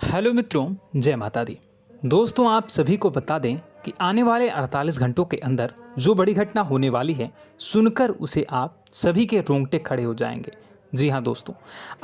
Hello मित्रों, जय माता दी। दोस्तों, आप सभी को बता दें कि आने वाले 48 घंटों के अंदर जो बड़ी घटना होने वाली है, सुनकर उसे आप सभी के रोंगटे खड़े हो जाएंगे। जी हाँ दोस्तों,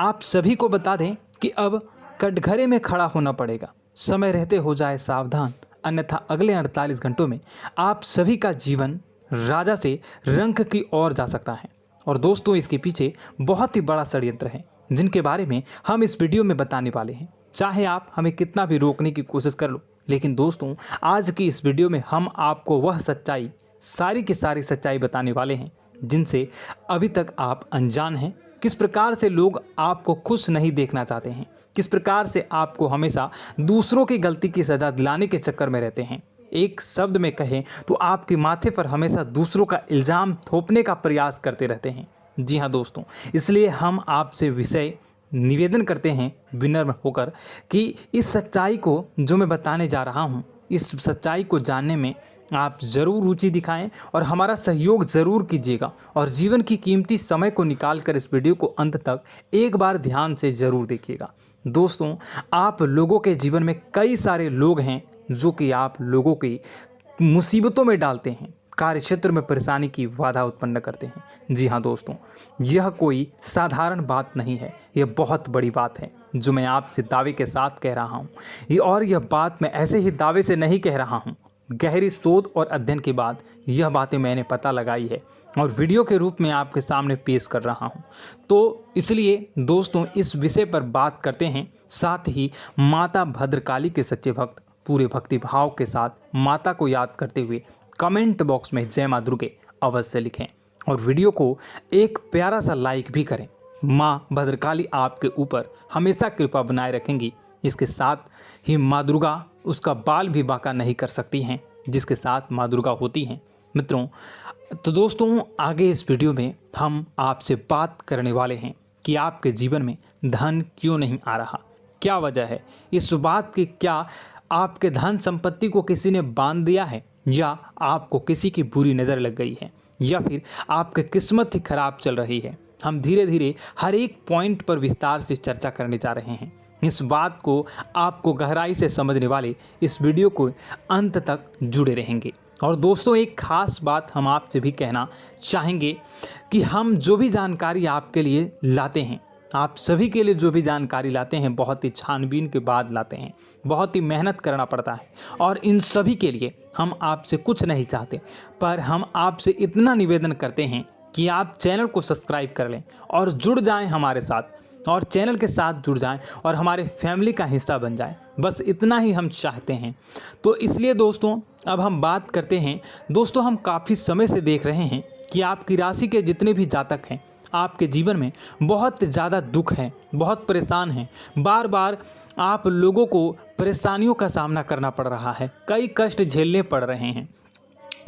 आप सभी को बता दें कि अब कटघरे में खड़ा होना पड़ेगा। समय रहते हो जाए सावधान, अन्यथा अगले 48 घंटों में आप सभी का जीवन राजा से रंक की ओर जा सकता है। और दोस्तों, इसके पीछे बहुत ही बड़ा षड्यंत्र है, जिनके बारे में हम इस वीडियो में बताने वाले हैं। चाहे आप हमें कितना भी रोकने की कोशिश कर लो, लेकिन दोस्तों, आज की इस वीडियो में हम आपको वह सच्चाई, सारी की सारी सच्चाई बताने वाले हैं जिनसे अभी तक आप अनजान हैं। किस प्रकार से लोग आपको खुश नहीं देखना चाहते हैं, किस प्रकार से आपको हमेशा दूसरों की गलती की सज़ा दिलाने के चक्कर में रहते हैं। एक शब्द में कहें तो आपके माथे पर हमेशा दूसरों का इल्ज़ाम थोपने का प्रयास करते रहते हैं। जी हाँ दोस्तों, इसलिए हम आपसे विषय निवेदन करते हैं विनम्र होकर कि इस सच्चाई को जो मैं बताने जा रहा हूँ, इस सच्चाई को जानने में आप ज़रूर रुचि दिखाएं और हमारा सहयोग ज़रूर कीजिएगा। और जीवन की कीमती समय को निकाल कर इस वीडियो को अंत तक एक बार ध्यान से ज़रूर देखिएगा। दोस्तों, आप लोगों के जीवन में कई सारे लोग हैं जो कि आप लोगों की मुसीबतों में डालते हैं, कार्य क्षेत्र में परेशानी की बाधा उत्पन्न करते हैं। जी हाँ दोस्तों, यह कोई साधारण बात नहीं है, यह बहुत बड़ी बात है जो मैं आपसे दावे के साथ कह रहा हूँ। और यह बात मैं ऐसे ही दावे से नहीं कह रहा हूँ, गहरी शोध और अध्ययन के बाद यह बातें मैंने पता लगाई है और वीडियो के रूप में आपके सामने पेश कर रहा हूँ। तो इसलिए दोस्तों, इस विषय पर बात करते हैं। साथ ही माता भद्रकाली के सच्चे भक्त पूरे भक्ति भाव के साथ माता को याद करते हुए कमेंट बॉक्स में जय मां दुर्गे अवश्य लिखें और वीडियो को एक प्यारा सा लाइक भी करें। माँ भद्रकाली आपके ऊपर हमेशा कृपा बनाए रखेंगी। इसके साथ ही माँ दुर्गा उसका बाल भी बांका नहीं कर सकती हैं, जिसके साथ माँ दुर्गा होती हैं। मित्रों, तो दोस्तों, आगे इस वीडियो में हम आपसे बात करने वाले हैं कि आपके जीवन में धन क्यों नहीं आ रहा, क्या वजह है इस बात की। क्या आपके धन संपत्ति को किसी ने बांध दिया है, या आपको किसी की बुरी नज़र लग गई है, या फिर आपकी किस्मत ही खराब चल रही है। हम धीरे धीरे हर एक पॉइंट पर विस्तार से चर्चा करने जा रहे हैं। इस बात को आपको गहराई से समझने वाले इस वीडियो को अंत तक जुड़े रहेंगे। और दोस्तों, एक खास बात हम आपसे भी कहना चाहेंगे कि हम जो भी जानकारी आपके लिए लाते हैं, आप सभी के लिए जो भी जानकारी लाते हैं, बहुत ही छानबीन के बाद लाते हैं, बहुत ही मेहनत करना पड़ता है। और इन सभी के लिए हम आपसे कुछ नहीं चाहते, पर हम आपसे इतना निवेदन करते हैं कि आप चैनल को सब्सक्राइब कर लें और जुड़ जाएं हमारे साथ, और चैनल के साथ जुड़ जाएं और हमारे फैमिली का हिस्सा बन जाएं। बस इतना ही हम चाहते हैं। तो इसलिए दोस्तों, अब हम बात करते हैं। दोस्तों, हम काफ़ी समय से देख रहे हैं कि आपकी राशि के जितने भी जातक हैं, आपके जीवन में बहुत ज़्यादा दुख है, बहुत परेशान हैं। बार बार आप लोगों को परेशानियों का सामना करना पड़ रहा है, कई कष्ट झेलने पड़ रहे हैं।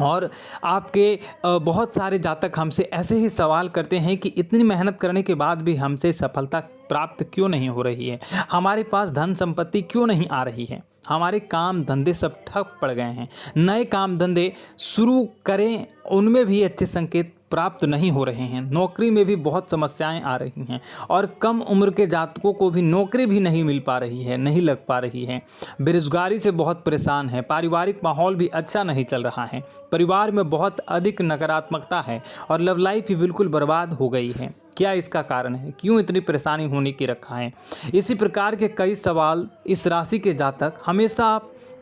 और आपके बहुत सारे जातक हमसे ऐसे ही सवाल करते हैं कि इतनी मेहनत करने के बाद भी हमसे सफलता प्राप्त क्यों नहीं हो रही है, हमारे पास धन संपत्ति क्यों नहीं आ रही है, हमारे काम धंधे सब ठप पड़ गए हैं, नए काम धंधे शुरू करें उनमें भी अच्छे संकेत प्राप्त नहीं हो रहे हैं, नौकरी में भी बहुत समस्याएं आ रही हैं, और कम उम्र के जातकों को भी नौकरी भी नहीं मिल पा रही है, नहीं लग पा रही है, बेरोजगारी से बहुत परेशान है, पारिवारिक माहौल भी अच्छा नहीं चल रहा है, परिवार में बहुत अधिक नकारात्मकता है और लव लाइफ भी बिल्कुल बर्बाद हो गई है। क्या इसका कारण है, क्यों इतनी परेशानी होने की रखा है? इसी प्रकार के कई सवाल इस राशि के जातक हमेशा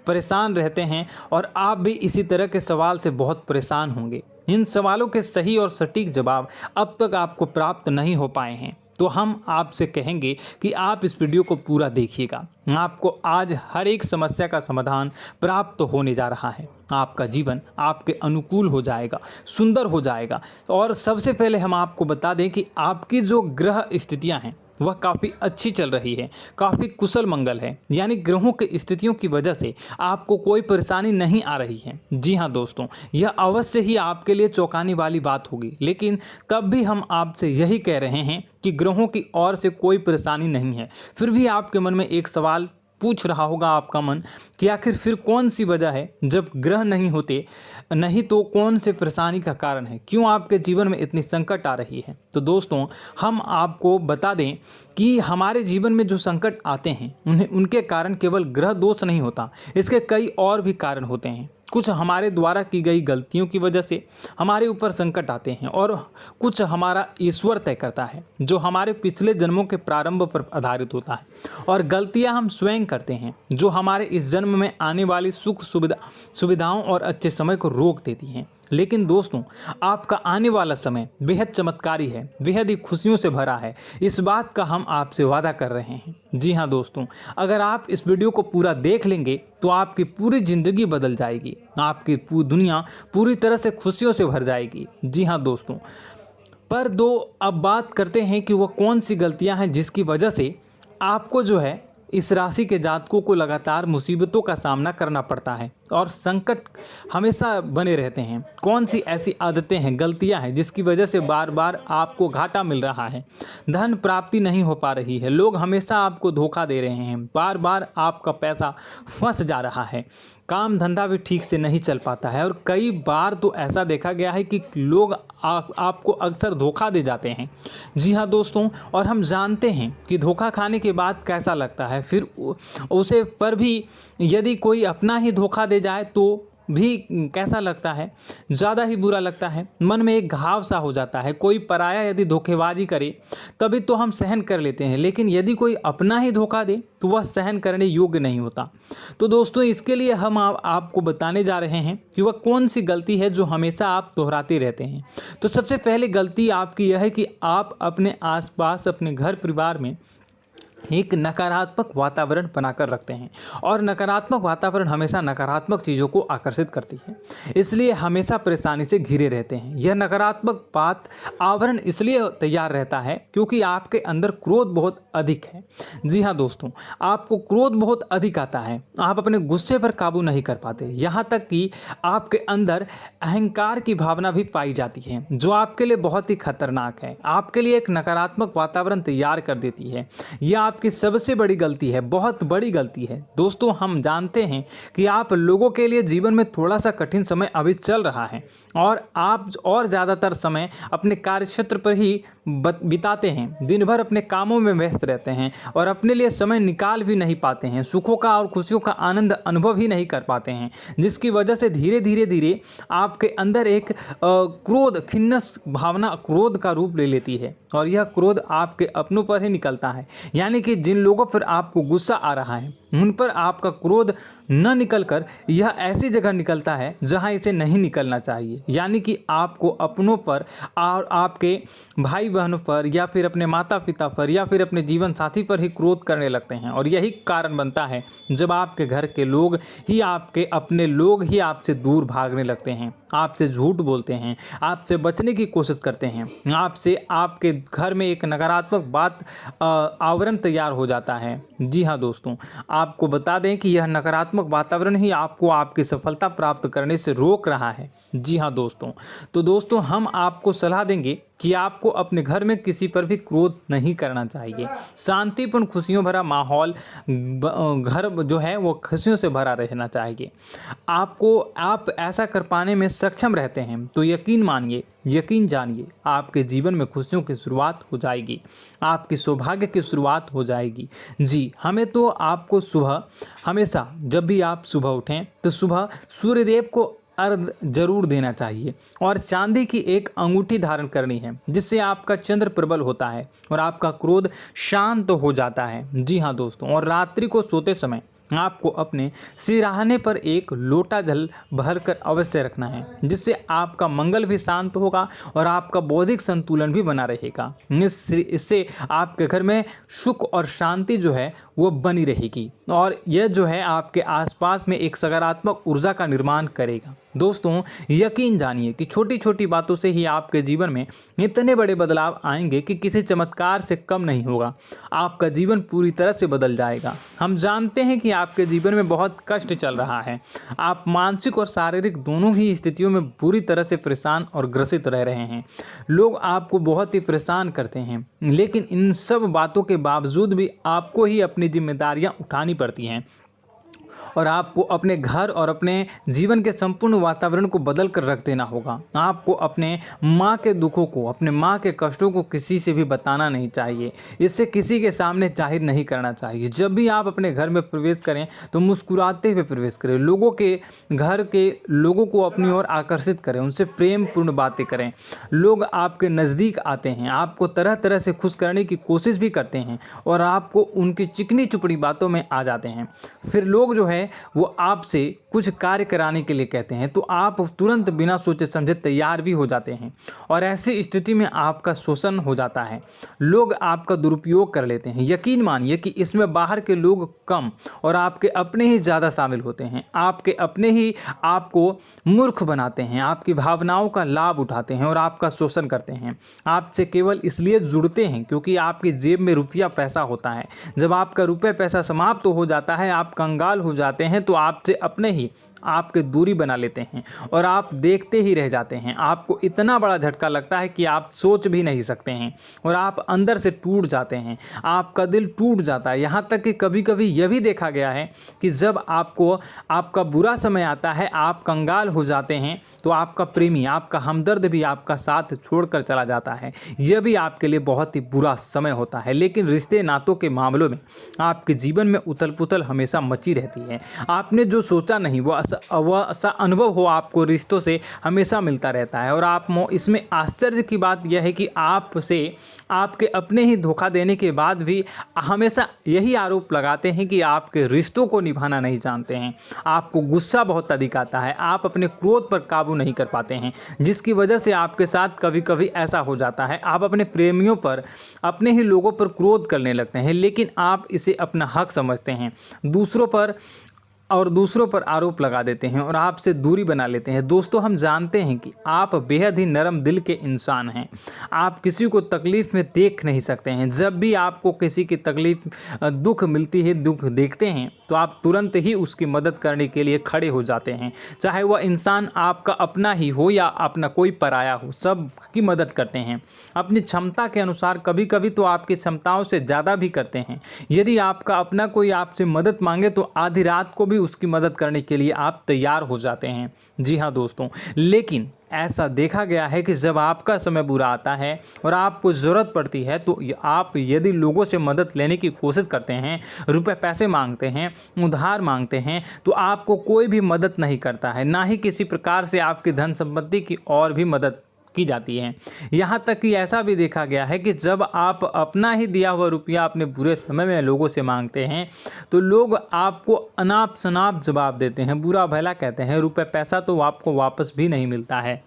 परेशान रहते हैं, और आप भी इसी तरह के सवाल से बहुत परेशान होंगे। इन सवालों के सही और सटीक जवाब अब तक आपको प्राप्त नहीं हो पाए हैं, तो हम आपसे कहेंगे कि आप इस वीडियो को पूरा देखिएगा। आपको आज हर एक समस्या का समाधान प्राप्त होने जा रहा है। आपका जीवन आपके अनुकूल हो जाएगा, सुंदर हो जाएगा। और सबसे पहले हम आपको बता दें कि आपकी जो ग्रह स्थितियां हैं वह काफ़ी अच्छी चल रही है, काफ़ी कुशल मंगल है, यानी ग्रहों की स्थितियों की वजह से आपको कोई परेशानी नहीं आ रही है। जी हाँ दोस्तों, यह अवश्य ही आपके लिए चौंकाने वाली बात होगी, लेकिन तब भी हम आपसे यही कह रहे हैं कि ग्रहों की ओर से कोई परेशानी नहीं है। फिर भी आपके मन में एक सवाल पूछ रहा होगा आपका मन कि आखिर फिर कौन सी वजह है, जब ग्रह नहीं होते नहीं तो कौन से परेशानी का कारण है, क्यों आपके जीवन में इतनी संकट आ रही है। तो दोस्तों हम आपको बता दें कि हमारे जीवन में जो संकट आते हैं उनके कारण केवल ग्रह दोष नहीं होता, इसके कई और भी कारण होते हैं। कुछ हमारे द्वारा की गई गलतियों की वजह से हमारे ऊपर संकट आते हैं और कुछ हमारा ईश्वर तय करता है, जो हमारे पिछले जन्मों के प्रारंभ पर आधारित होता है। और गलतियां हम स्वयं करते हैं, जो हमारे इस जन्म में आने वाली सुख सुविधाओं और अच्छे समय को रोक देती हैं। लेकिन दोस्तों आपका आने वाला समय बेहद चमत्कारी है, बेहद ही खुशियों से भरा है, इस बात का हम आपसे वादा कर रहे हैं। जी हाँ दोस्तों, अगर आप इस वीडियो को पूरा देख लेंगे तो आपकी पूरी ज़िंदगी बदल जाएगी, आपकी पूरी दुनिया पूरी तरह से खुशियों से भर जाएगी। जी हाँ दोस्तों, पर अब बात करते हैं कि वह कौन सी गलतियां हैं जिसकी वजह से आपको जो है इस राशि के जातकों को लगातार मुसीबतों का सामना करना पड़ता है और संकट हमेशा बने रहते हैं। कौन सी ऐसी आदतें हैं, गलतियां हैं जिसकी वजह से बार बार आपको घाटा मिल रहा है, धन प्राप्ति नहीं हो पा रही है, लोग हमेशा आपको धोखा दे रहे हैं, बार बार आपका पैसा फंस जा रहा है, काम धंधा भी ठीक से नहीं चल पाता है और कई बार तो ऐसा देखा गया है कि लोग आपको अक्सर धोखा दे जाते हैं। जी हाँ दोस्तों, और हम जानते हैं कि धोखा खाने के बाद कैसा लगता है, फिर उसे पर भी यदि कोई अपना ही धोखा दे जाए तो भी कैसा लगता है, ज़्यादा ही बुरा लगता है, मन में एक घाव सा हो जाता है। कोई पराया यदि धोखेबाजी करे तभी तो हम सहन कर लेते हैं, लेकिन यदि कोई अपना ही धोखा दे तो वह सहन करने योग्य नहीं होता। तो दोस्तों इसके लिए हम आपको बताने जा रहे हैं कि वह कौन सी गलती है जो हमेशा आप दोहराते रहते हैं। तो सबसे पहले गलती आपकी यह है कि आप अपने आसपास, अपने घर परिवार में एक नकारात्मक वातावरण बनाकर रखते हैं और नकारात्मक वातावरण हमेशा नकारात्मक चीज़ों को आकर्षित करती है, इसलिए हमेशा परेशानी से घिरे रहते हैं। यह नकारात्मक आवरण इसलिए तैयार रहता है क्योंकि आपके अंदर क्रोध बहुत अधिक है। जी हाँ दोस्तों, आपको क्रोध बहुत अधिक आता है, आप अपने गुस्से पर काबू नहीं कर पाते, यहाँ तक कि आपके अंदर अहंकार की भावना भी पाई जाती है, जो आपके लिए बहुत ही खतरनाक है, आपके लिए एक नकारात्मक वातावरण तैयार कर देती है। यह आपकी सबसे बड़ी गलती है, बहुत बड़ी गलती है। दोस्तों हम जानते हैं कि आप लोगों के लिए जीवन में थोड़ा सा कठिन समय अभी चल रहा है और आप और ज़्यादातर समय अपने कार्यक्षेत्र पर ही बिताते हैं, दिन भर अपने कामों में व्यस्त रहते हैं और अपने लिए समय निकाल भी नहीं पाते हैं, सुखों का और खुशियों का आनंद अनुभव ही नहीं कर पाते हैं, जिसकी वजह से धीरे धीरे आपके अंदर एक क्रोध, खिन्नस भावना क्रोध का रूप ले लेती है और यह क्रोध आपके अपनों पर ही निकलता है। यानी कि जिन लोगों पर आपको गुस्सा आ रहा है उन पर आपका क्रोध न निकलकर यह ऐसी जगह निकलता है जहां इसे नहीं निकलना चाहिए। यानी कि आपको अपनों पर और आपके भाई बहनों पर या फिर अपने माता पिता पर या फिर अपने जीवन साथी पर ही क्रोध करने लगते हैं और यही कारण बनता है जब आपके घर के लोग ही, आपके अपने लोग ही आपसे दूर भागने लगते हैं, आपसे झूठ बोलते हैं, आपसे बचने की कोशिश करते हैं, आपसे आपके घर में एक नकारात्मक आवरण तैयार हो जाता है। जी हाँ दोस्तों, आपको बता दें कि यह नकारात्मक वातावरण ही आपको आपकी सफलता प्राप्त करने से रोक रहा है। जी हाँ दोस्तों, तो दोस्तों हम आपको सलाह देंगे कि आपको अपने घर में किसी पर भी क्रोध नहीं करना चाहिए। शांतिपूर्ण खुशियों भरा माहौल, घर जो है वो खुशियों से भरा रहना चाहिए। आप ऐसा कर पाने में सक्षम रहते हैं तो यकीन मानिए, यकीन जानिए, आपके जीवन में खुशियों की शुरुआत हो जाएगी, आपकी सौभाग्य की शुरुआत हो जाएगी। जी, हमें तो आपको सुबह, हमेशा जब भी आप सुबह उठें तो सुबह सूर्यदेव को अर्घ जरूर देना चाहिए और चांदी की एक अंगूठी धारण करनी है, जिससे आपका चंद्र प्रबल होता है और आपका क्रोध शांत हो जाता है। जी हाँ दोस्तों, और रात्रि को सोते समय आपको अपने सिरहाने पर एक लोटा जल भरकर अवश्य रखना है, जिससे आपका मंगल भी शांत होगा और आपका बौद्धिक संतुलन भी बना रहेगा। इससे आपके घर में सुख और शांति जो है वो बनी रहेगी और यह जो है आपके आसपास में एक सकारात्मक ऊर्जा का निर्माण करेगा। दोस्तों यकीन जानिए कि छोटी छोटी बातों से ही आपके जीवन में इतने बड़े बदलाव आएंगे कि किसी चमत्कार से कम नहीं होगा, आपका जीवन पूरी तरह से बदल जाएगा। हम जानते हैं कि आपके जीवन में बहुत कष्ट चल रहा है। आप मानसिक और शारीरिक दोनों ही स्थितियों में बुरी तरह से परेशान और ग्रसित रह रहे हैं। लोग आपको बहुत ही परेशान करते हैं, लेकिन इन सब बातों के बावजूद भी आपको ही अपनी जिम्मेदारियां उठानी पड़ती हैं और आपको अपने घर और अपने जीवन के संपूर्ण वातावरण को बदल कर रख देना होगा। आपको अपने माँ के दुखों को, अपने माँ के कष्टों को किसी से भी बताना नहीं चाहिए। इससे किसी के सामने जाहिर नहीं करना चाहिए। जब भी आप अपने घर में प्रवेश करें तो मुस्कुराते हुए प्रवेश करें। लोगों के घर के लोगों को अपनी ओर आकर्षित करें, उनसे प्रेम पूर्ण बातें करें। लोग आपके नज़दीक आते हैं, आपको तरह तरह से खुश करने की कोशिश भी करते हैं और आपको उनकी चिकनी चुपड़ी बातों में आ जाते हैं। फिर लोग जो है वो आपसे कुछ कार्य कराने के लिए कहते हैं तो आप तुरंत बिना सोचे समझे तैयार भी हो जाते हैं और ऐसी स्थिति में आपका शोषण हो जाता है। लोग आपका दुरुपयोग कर लेते हैं। यकीन मानिए कि इसमें बाहर के लोग कम और आपके अपने ही ज़्यादा शामिल होते हैं। आपके अपने ही आपको मूर्ख बनाते हैं, आपकी भावनाओं का लाभ उठाते हैं और आपका शोषण करते हैं। आपसे केवल इसलिए जुड़ते हैं क्योंकि आपकी जेब में रुपया पैसा होता है। जब आपका रुपया पैसा समाप्त हो जाता है, आप कंगाल हो जाते हैं तो आपसे अपने ही आपके दूरी बना लेते हैं और आप देखते ही रह जाते हैं। आपको इतना बड़ा झटका लगता है कि आप सोच भी नहीं सकते हैं और आप अंदर से टूट जाते हैं। आपका दिल टूट जाता है। यहाँ तक कि कभी कभी यह भी देखा गया है कि जब आपको आपका बुरा समय आता है, आप कंगाल हो जाते हैं तो आपका प्रेमी, आपका हमदर्द भी आपका साथ छोड़कर चला जाता है। यह भी आपके लिए बहुत ही बुरा समय होता है। लेकिन रिश्ते नातों के मामलों में आपके जीवन में उथल पुथल हमेशा मची रहती है। आपने जो सोचा नहीं वह ऐसा अनुभव हो आपको रिश्तों से हमेशा मिलता रहता है। और आप इसमें आश्चर्य की बात यह है कि आपसे आपके अपने ही धोखा देने के बाद भी हमेशा यही आरोप लगाते हैं कि आपके रिश्तों को निभाना नहीं जानते हैं। आपको गुस्सा बहुत अधिक आता है, आप अपने क्रोध पर काबू नहीं कर पाते हैं, जिसकी वजह से आपके साथ कभी कभी ऐसा हो जाता है आप अपने प्रेमियों पर, अपने ही लोगों पर क्रोध करने लगते हैं, लेकिन आप इसे अपना हक समझते हैं। दूसरों पर आरोप लगा देते हैं और आपसे दूरी बना लेते हैं। दोस्तों, हम जानते हैं कि आप बेहद ही नरम दिल के इंसान हैं। आप किसी को तकलीफ़ में देख नहीं सकते हैं। जब भी आपको किसी की तकलीफ, दुख मिलती है, दुख देखते हैं तो आप तुरंत ही उसकी मदद करने के लिए खड़े हो जाते हैं। चाहे वह इंसान आपका अपना ही हो या अपना कोई पराया हो, सब की मदद करते हैं अपनी क्षमता के अनुसार। कभी कभी तो आपकी क्षमताओं से ज़्यादा भी करते हैं। यदि आपका अपना कोई आपसे मदद मांगे तो आधी रात को भी उसकी मदद करने के लिए आप तैयार हो जाते हैं। जी हाँ दोस्तों, लेकिन ऐसा देखा गया है कि जब आपका समय बुरा आता है और आपको ज़रूरत पड़ती है तो आप यदि लोगों से मदद लेने की कोशिश करते हैं, रुपए पैसे मांगते हैं, उधार मांगते हैं, तो आपको कोई भी मदद नहीं करता है। ना ही किसी प्रकार से आपकी धन संपत्ति की और भी मदद की जाती है। यहाँ तक कि ऐसा भी देखा गया है कि जब आप अपना ही दिया हुआ रुपया अपने बुरे समय में लोगों से मांगते हैं तो लोग आपको अनाप शनाप जवाब देते हैं, बुरा भला कहते हैं। रुपये पैसा तो आपको वापस भी नहीं मिलता है।